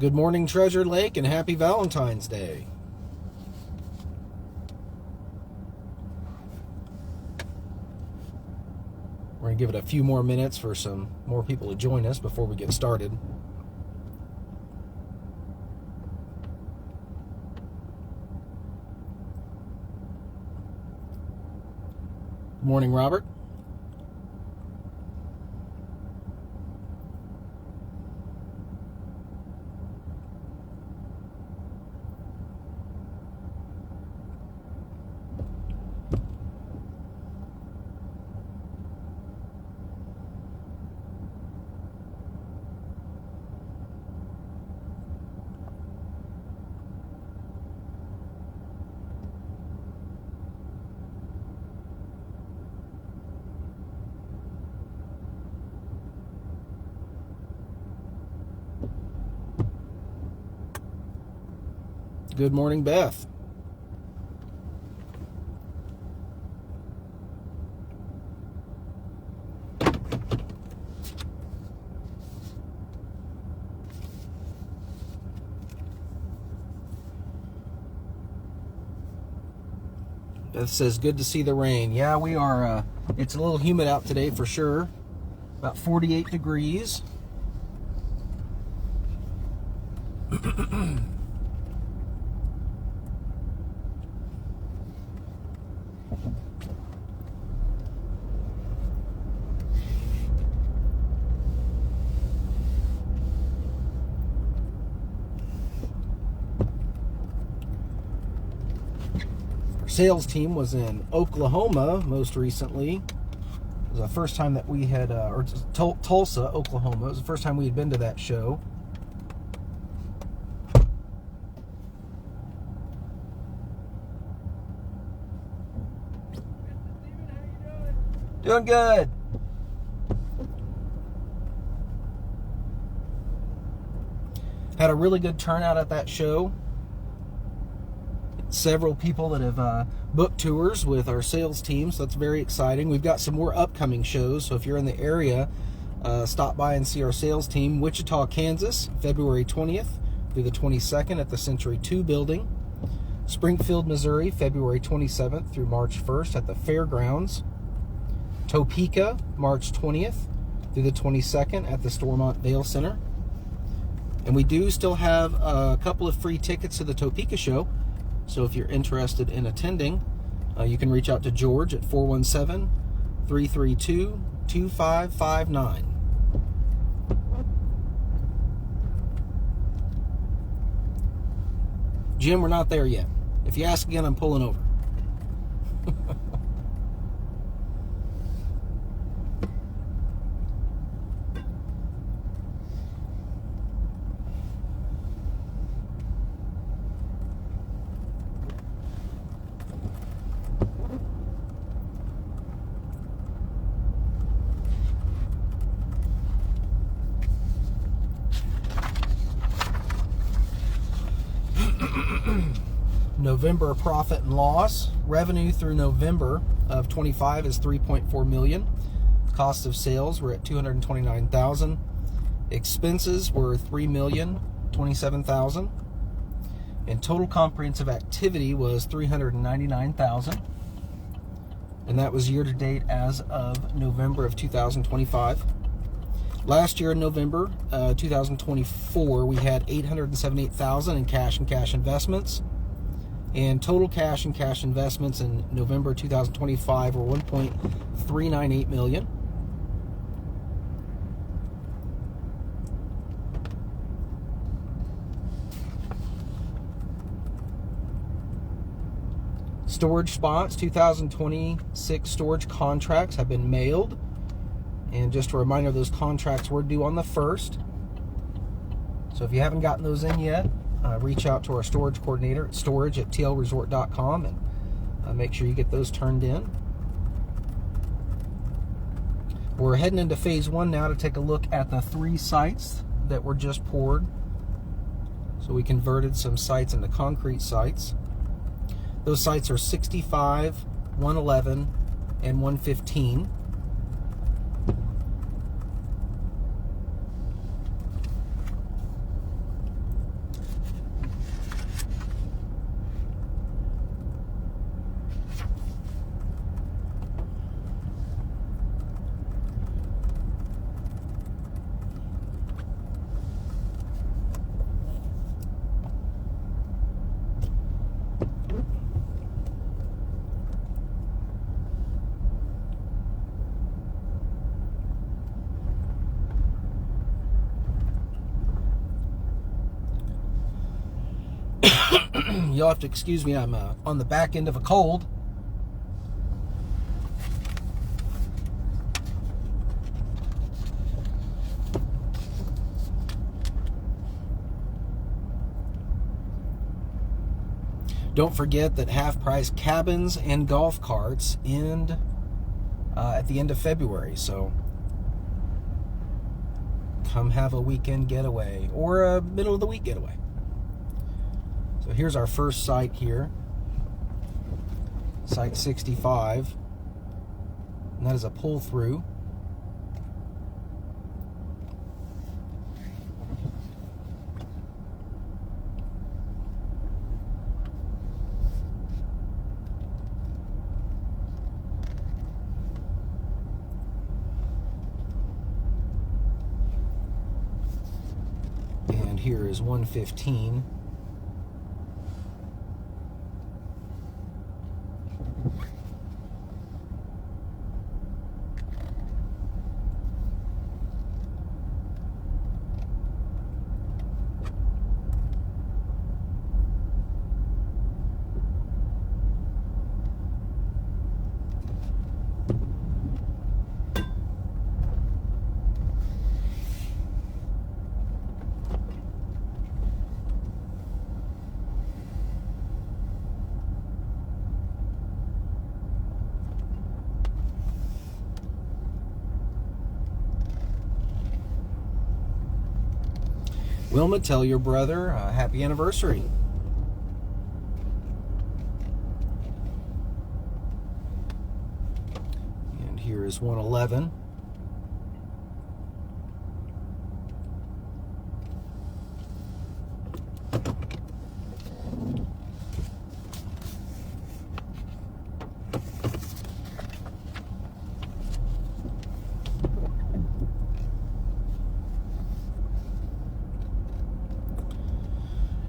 Good morning, Treasure Lake, and happy Valentine's Day. We're going to give it a few more minutes for some more people to join us before we get started. Good morning, Robert. Good morning, Beth. Beth says, good to see the rain. Yeah, we are. It's a little humid out today for sure. About 48 degrees. Sales team was in Oklahoma most recently. It was the first time that we had, or Tulsa, Oklahoma. It was the first time we had been to that show. Doing good. Had a really good turnout at that show. Several people that have booked tours with our sales team, so that's very exciting. We've got some more upcoming shows, so if you're in the area, stop by and see our sales team. Wichita, Kansas, February 20th through the 22nd at the Century 2 building. Springfield, Missouri, February 27th through March 1st at the Fairgrounds. Topeka, March 20th through the 22nd at the Stormont Vale Center. And we do still have a couple of free tickets to the Topeka show. So if you're interested in attending, you can reach out to George at 417-332-2559. Jim, we're not there yet. If you ask again, I'm pulling over. November profit and loss. Revenue through November of 25 is $3.4 million. Cost of sales were at $229,000. Expenses were $3,027,000. And total comprehensive activity was $399,000. And that was year to date as of November of 2025. Last year in November 2024, we had $878,000 in cash and cash investments. And total cash and cash investments in November 2025 were $1.398 million. Storage spots, 2026 storage contracts have been mailed. And just a reminder, those contracts were due on the 1st. So if you haven't gotten those in yet, reach out to our storage coordinator at storage@tlresort.com and make sure you get those turned in. We're heading into phase 1 now to take a look at the 3 sites that were just poured. So we converted some sites into concrete sites. Those sites are 65, 111, and 115. You'll have to excuse me, I'm on the back end of a cold. Don't forget that half-price cabins and golf carts end at the end of February, so come have a weekend getaway or a middle of the week getaway. So here's our first site here, site 65, and that is a pull-through. And here is 115. Wilma, tell your brother happy anniversary. And here is 111.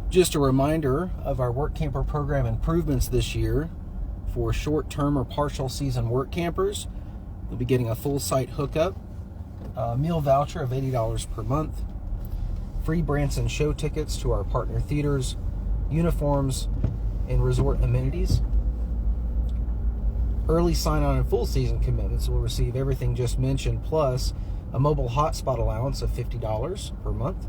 Just a reminder of our work camper program improvements this year. For short-term or partial season work campers, you'll be getting a full site hookup, a meal voucher of $80 per month, free Branson show tickets to our partner theaters, uniforms, and resort amenities. Early sign-on and full season commitments will receive everything just mentioned, plus a mobile hotspot allowance of $50 per month,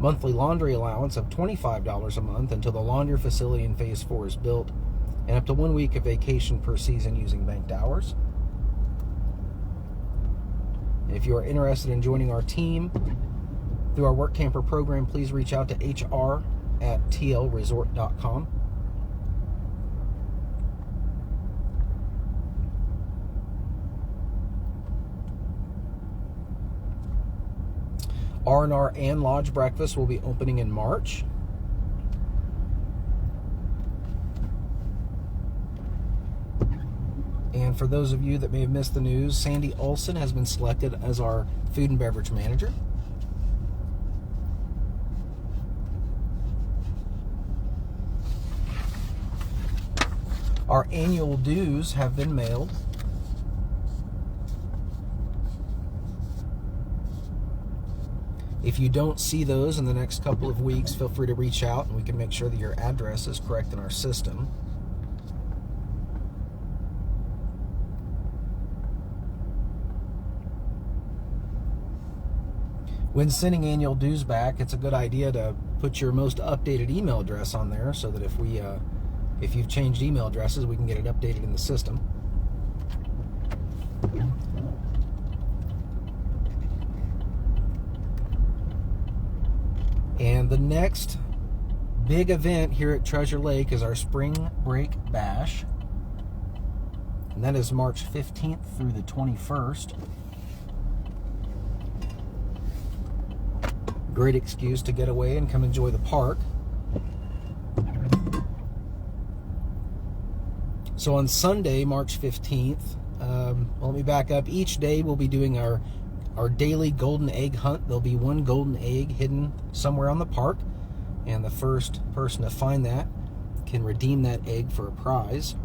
monthly laundry allowance of $25 a month until the laundry facility in Phase 4 is built, and up to 1 week of vacation per season using banked hours. If you are interested in joining our team through our work camper program, please reach out to hr@tlresort.com. R&R and Lodge Breakfast will be opening in March. And for those of you that may have missed the news, Sandy Olson has been selected as our food and beverage manager. Our annual dues have been mailed. If you don't see those in the next couple of weeks, feel free to reach out and we can make sure that your address is correct in our system. When sending annual dues back, it's a good idea to put your most updated email address on there so that if you've changed email addresses, we can get it updated in the system. And the next big event here at Treasure Lake is our Spring Break Bash. And that is March 15th through the 21st. Great excuse to get away and come enjoy the park. So on Sunday, March 15th, let me back up. Each day we'll be doing our daily golden egg hunt. There'll be one golden egg hidden somewhere on the park, and the first person to find that can redeem that egg for a prize.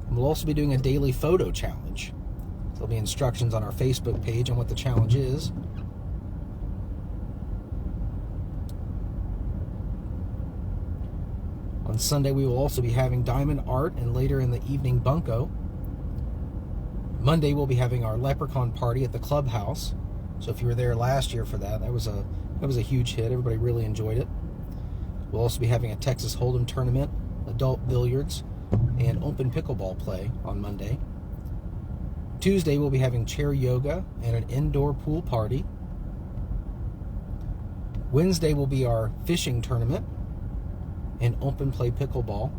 And we'll also be doing a daily photo challenge. There'll be instructions on our Facebook page on what the challenge is. On Sunday, we will also be having Diamond Art and later in the evening Bunko. Monday, we'll be having our Leprechaun Party at the Clubhouse. So if you were there last year for that, that was a huge hit. Everybody really enjoyed it. We'll also be having a Texas Hold'em tournament, adult billiards, and open pickleball play on Monday. Tuesday, we'll be having chair yoga and an indoor pool party. Wednesday will be our fishing tournament and open play pickleball.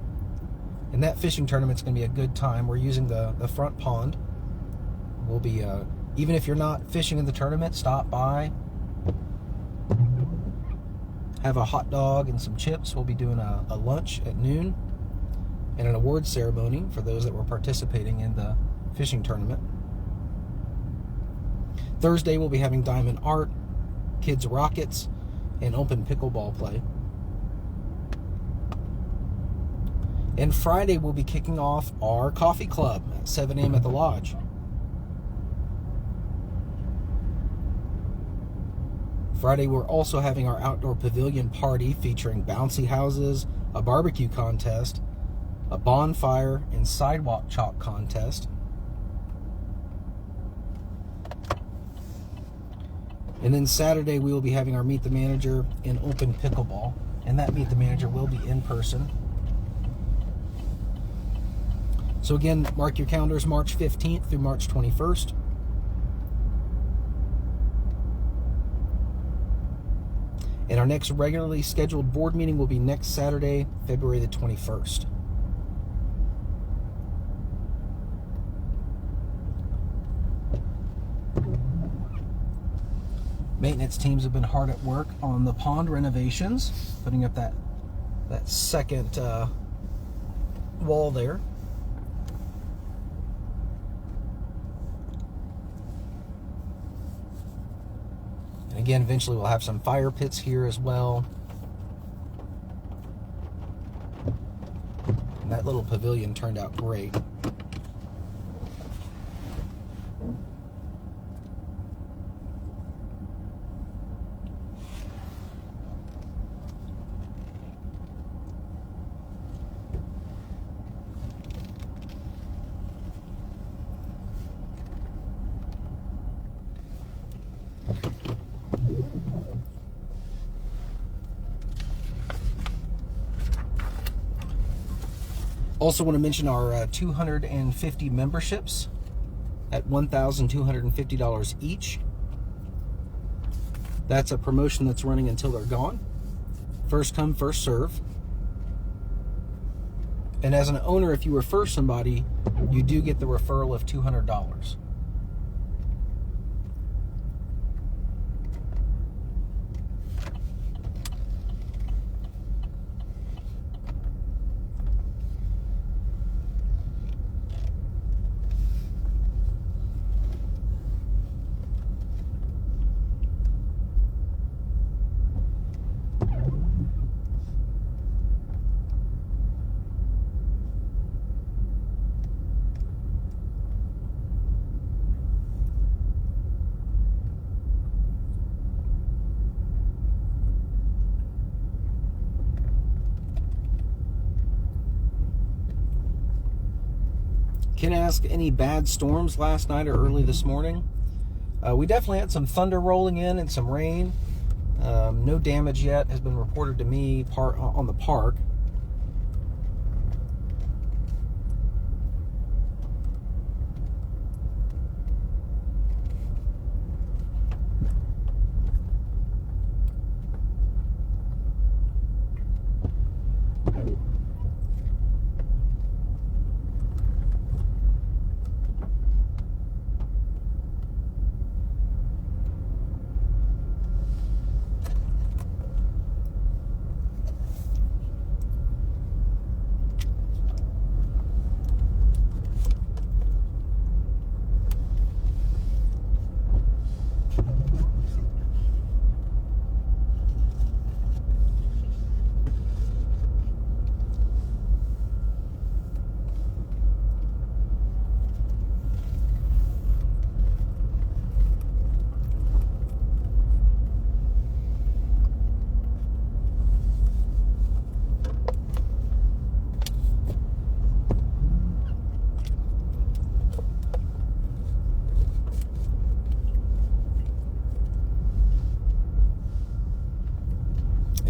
And that fishing tournament's going to be a good time. We're using the front pond. We'll be, even if you're not fishing in the tournament, stop by, have a hot dog and some chips. We'll be doing a lunch at noon and an awards ceremony for those that were participating in the fishing tournament. Thursday, we'll be having Diamond Art, Kids Rockets, and open pickleball play. And Friday, we'll be kicking off our coffee club at 7 a.m. at the lodge. Friday, we're also having our outdoor pavilion party featuring bouncy houses, a barbecue contest, a bonfire, and sidewalk chalk contest. And then Saturday, we will be having our Meet the Manager and open pickleball. And that Meet the Manager will be in person. So again, mark your calendars March 15th through March 21st. And our next regularly scheduled board meeting will be next Saturday, February the 21st. Maintenance teams have been hard at work on the pond renovations, putting up that second wall there. And again, eventually we'll have some fire pits here as well. And that little pavilion turned out great. Also want to mention our 250 memberships at $1,250 each. That's a promotion that's running until they're gone. First come, first serve. And as an owner, if you refer somebody, you do get the referral of $200. Can ask any bad storms last night or early this morning? We definitely had some thunder rolling in and some rain. No damage yet has been reported to me on the park.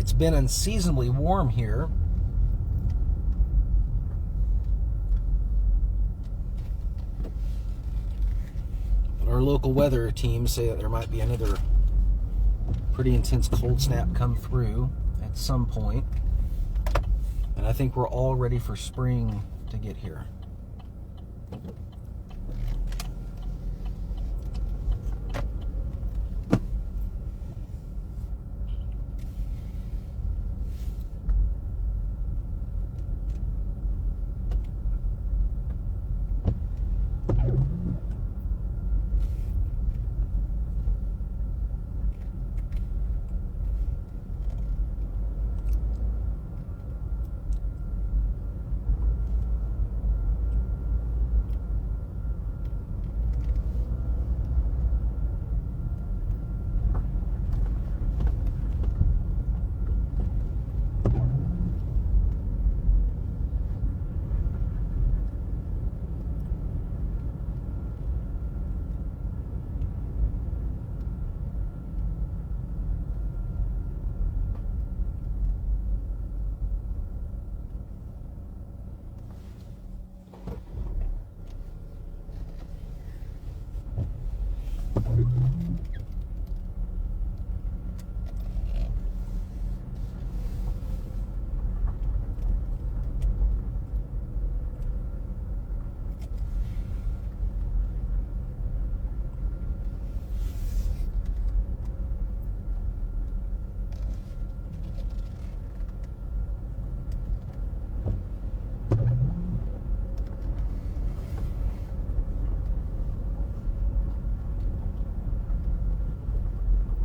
It's been unseasonably warm here. But our local weather teams say that there might be another pretty intense cold snap come through at some point. And I think we're all ready for spring to get here.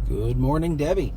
Good morning, Debbie.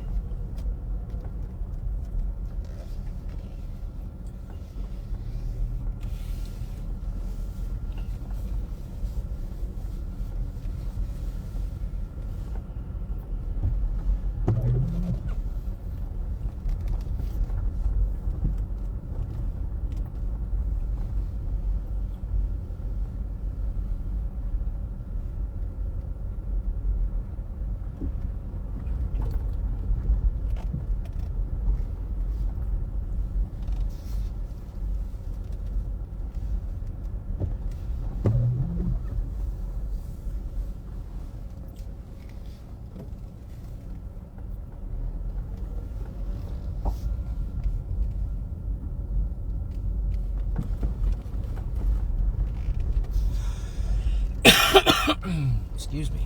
Excuse me.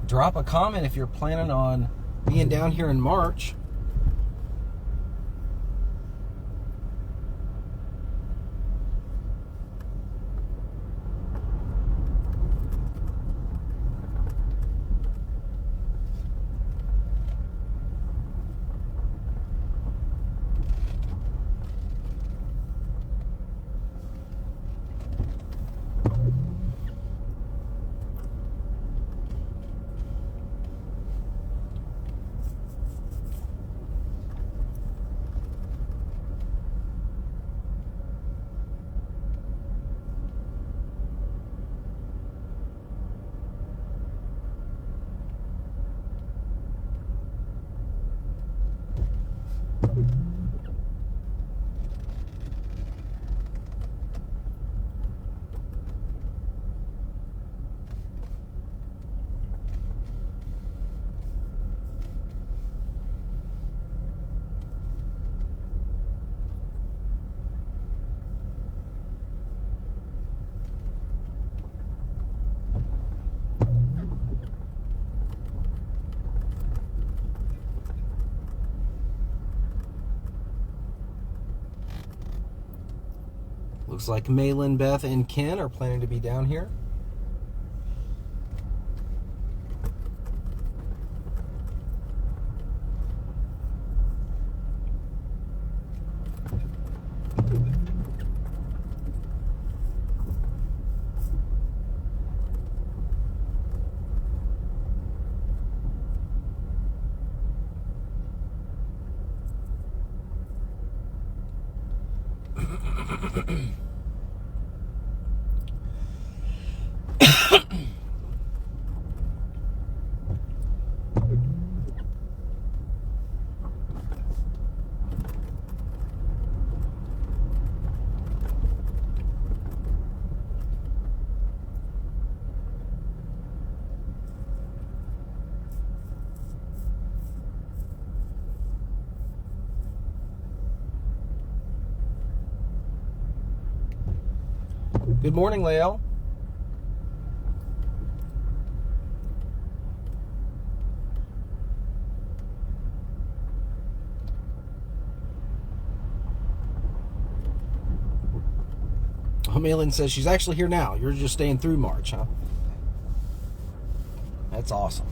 Drop a comment if you're planning on being down here in March. Looks like Malin, Beth, and Ken are planning to be down here. Good morning, Lael. Oh, Malin says she's actually here now. You're just staying through March, huh? That's awesome.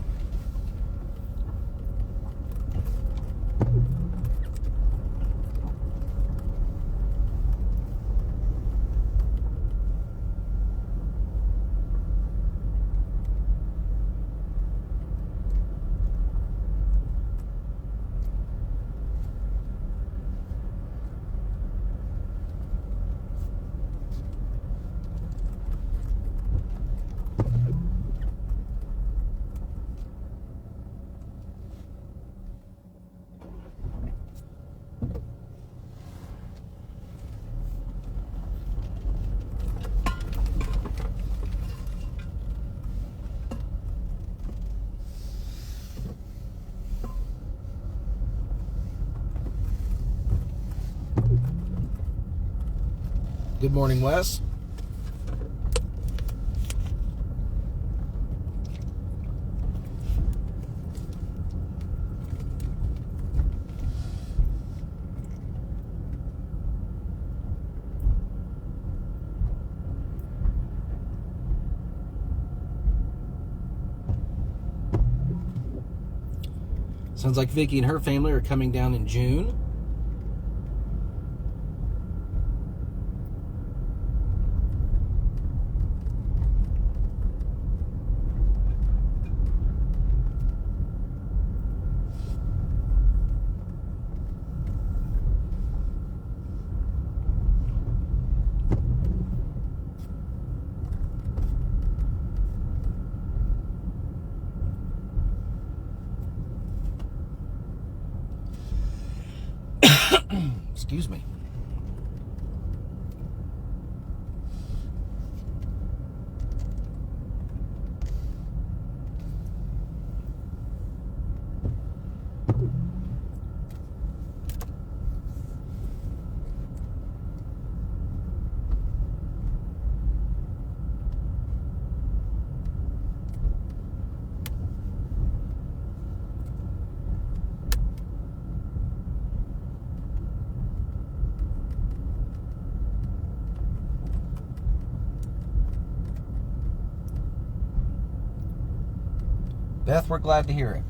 Good morning, Wes. Sounds like Vicky and her family are coming down in June. Excuse me. Beth, we're glad to hear it.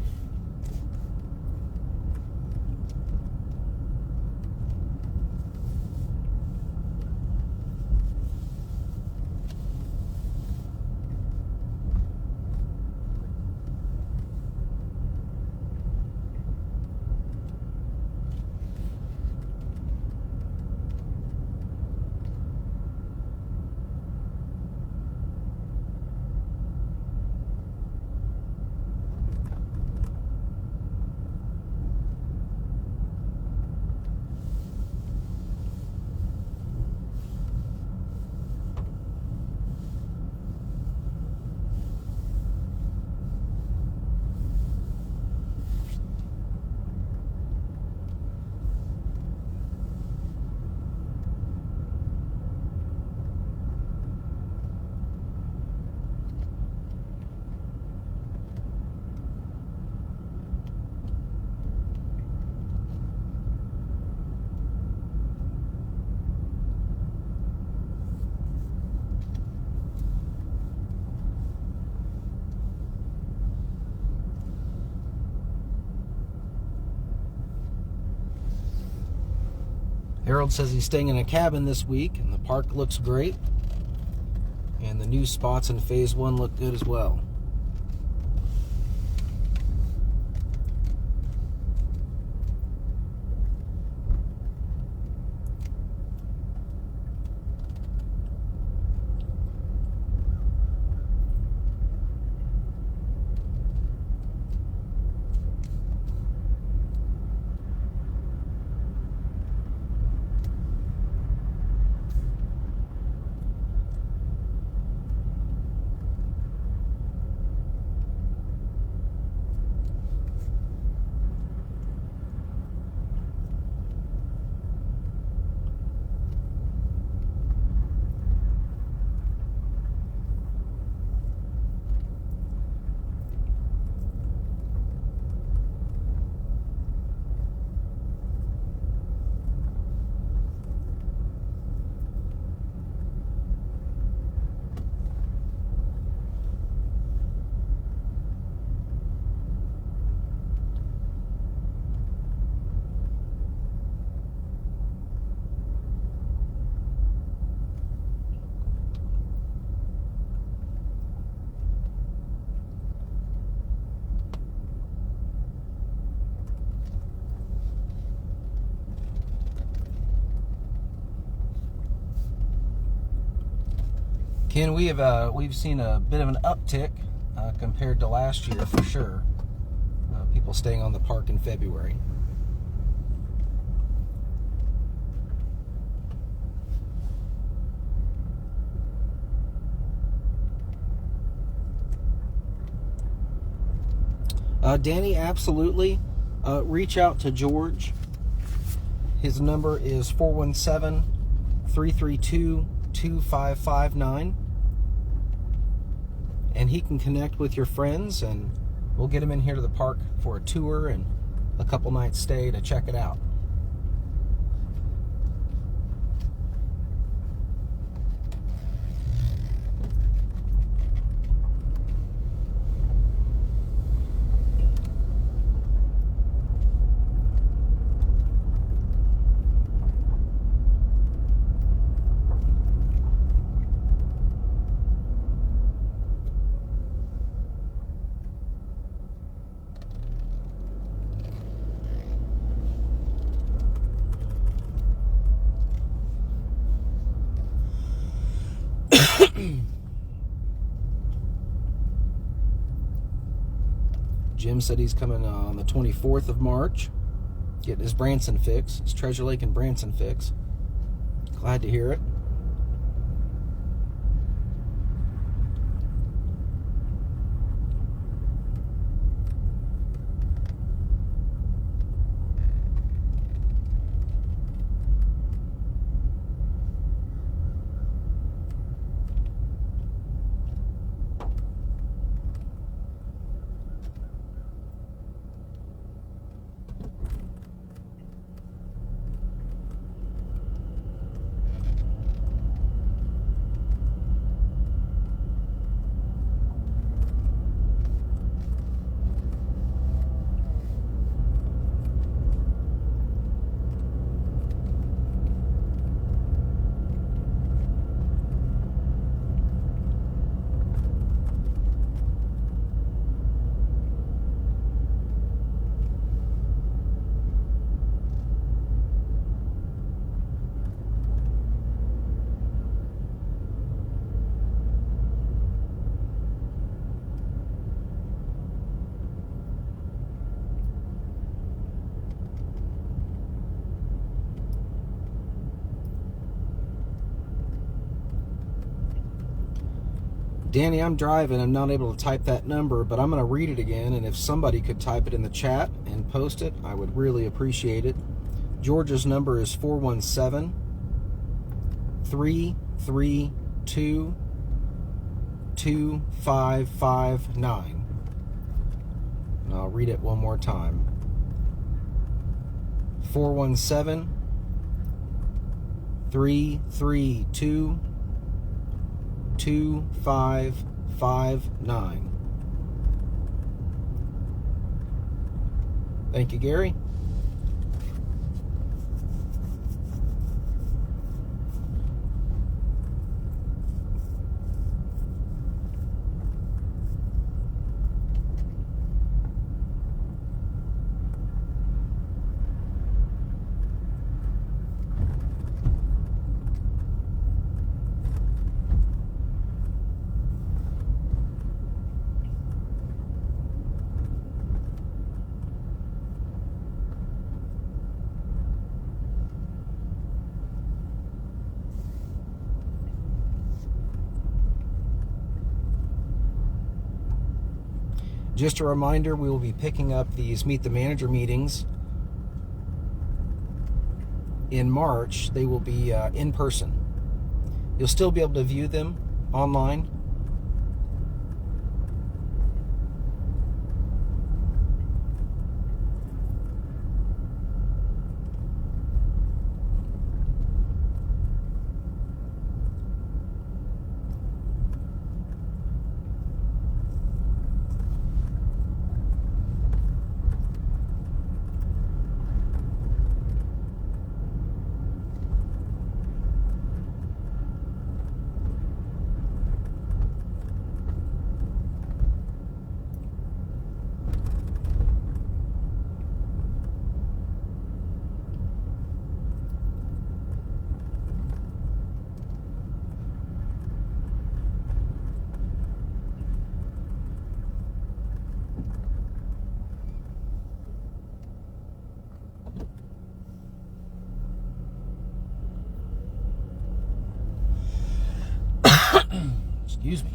Harold says he's staying in a cabin this week, and the park looks great. And the new spots in Phase 1 look good as well. Ken, we've seen a bit of an uptick compared to last year for sure. People staying on the park in February. Danny, absolutely. Reach out to George. His number is 417-332-2559. And he can connect with your friends, and we'll get him in here to the park for a tour and a couple nights stay to check it out. Jim said he's coming on the 24th of March, getting his Branson fix, his Treasure Lake and Branson fix. Glad to hear it. Danny, I'm driving. I'm not able to type that number, but I'm going to read it again, and if somebody could type it in the chat and post it, I would really appreciate it. George's number is 417-332-2559. And I'll read it one more time. 417-332-2559. Thank you, Gary. Just a reminder, we will be picking up these Meet the Manager meetings in March. They will be in person. You'll still be able to view them online. Excuse me.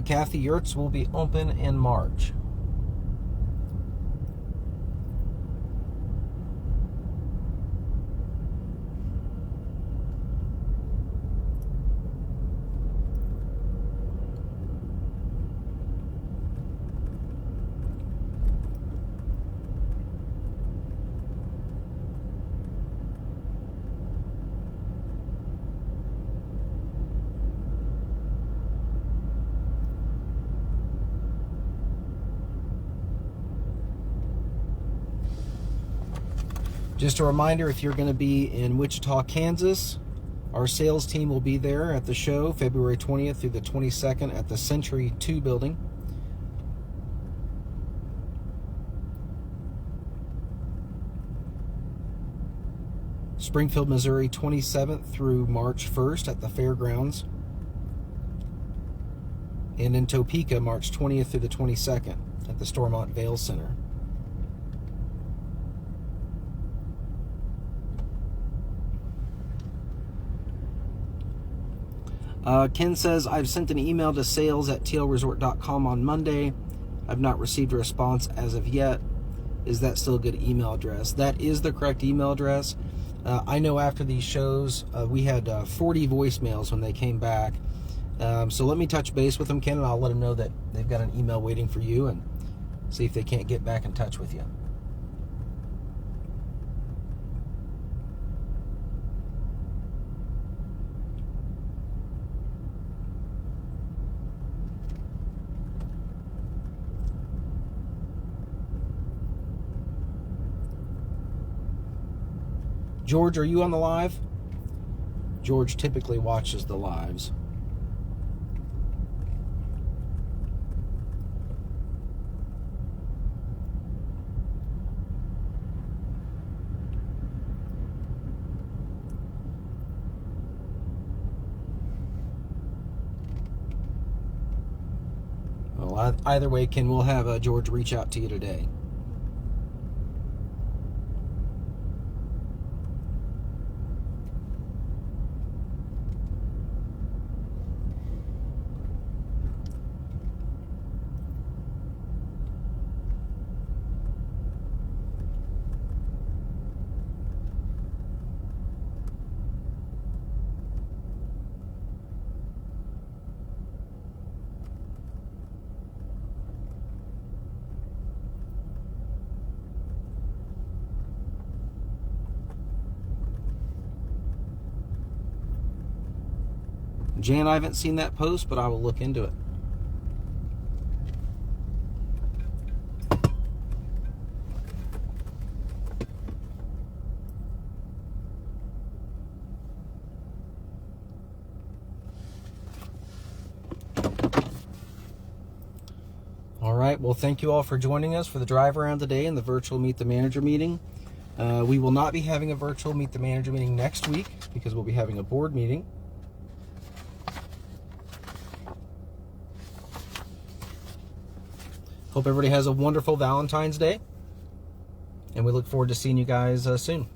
Kathy Yurts will be open in March. Just a reminder, if you're going to be in Wichita, Kansas, our sales team will be there at the show February 20th through the 22nd at the Century 2 building. Springfield, Missouri, 27th through March 1st at the fairgrounds. And in Topeka, March 20th through the 22nd at the Stormont Vale Center. Ken says, I've sent an email to sales@tlresort.com on Monday. I've not received a response as of yet. Is that still a good email address? That is the correct email address. I know after these shows, we had 40 voicemails when they came back. So let me touch base with them, Ken, and I'll let them know that they've got an email waiting for you and see if they can't get back in touch with you. George, are you on the live? George typically watches the lives. Well, either way, Ken, we'll have George reach out to you today. Jan, I haven't seen that post, but I will look into it. All right, well, thank you all for joining us for the drive around today and the virtual Meet the Manager meeting. We will not be having a virtual Meet the Manager meeting next week because we'll be having a board meeting. Hope everybody has a wonderful Valentine's Day. And we look forward to seeing you guys soon.